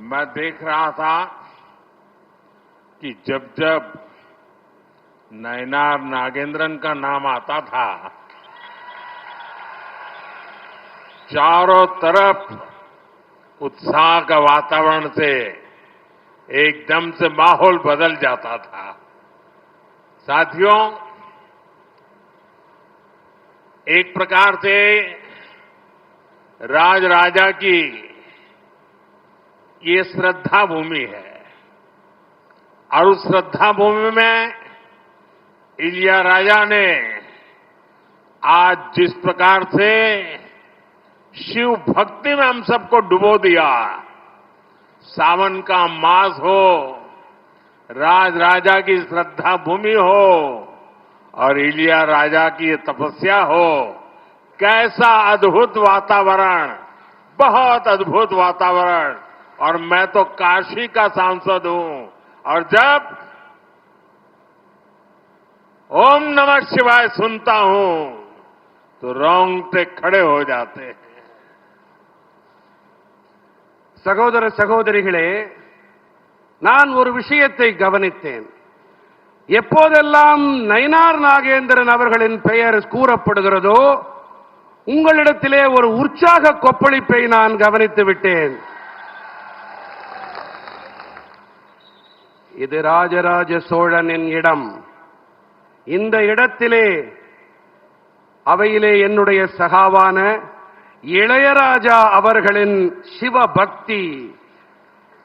मैं देख रहा था कि जब जब नयनार नागेंद्रन का नाम आता था, चारों तरफ उत्साह का वातावरण से एकदम से माहौल बदल जाता था। साथियों, एक प्रकार से राजराजा की ये श्रद्धा भूमि है और उस श्रद्धा भूमि में इलियाराजा ने आज जिस प्रकार से शिव भक्ति में हम सबको डुबो दिया, सावन का मास हो, राजराजा की श्रद्धा भूमि हो और इलियाराजा की तपस्या हो, कैसा अद्भुत वातावरण, बहुत अद्भुत वातावरण। और मैं तो काशी का सांसद हूं और जब ओम नमः शिवाय सुनता हूं तो रोंगटे खड़े हो जाते हैं। சகோதர சகோதரிகளே, நான் ஒரு விஷயத்தை கவனித்தேன். எப்போதெல்லாம் நயினார் நாகேந்திரன் அவர்களின் பெயர் கூறப்படுகிறதோ உங்களிடத்திலே ஒரு உற்சாக கொப்பளிப்பை நான் கவனித்து விட்டேன். இது ராஜராஜ சோழனின் இடம். இந்த இடத்திலே அவையிலே என்னுடைய சகாவான இளையராஜா அவர்களின் சிவபக்தி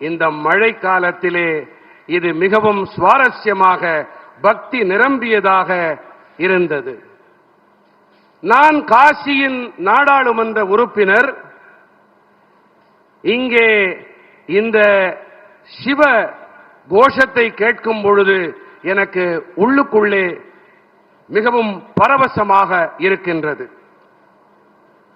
இந்த மழை காலத்திலே இது மிகவும் சுவாரஸ்யமாக பக்தி நிரம்பியதாக இருந்தது. நான் காசியின் நாடாளுமன்ற உறுப்பினர். இங்கே இந்த சிவ கோஷத்தை கேட்கும் பொழுது எனக்கு உள்ளுக்குள்ளே மிகவும் பரவசமாக இருக்கின்றது.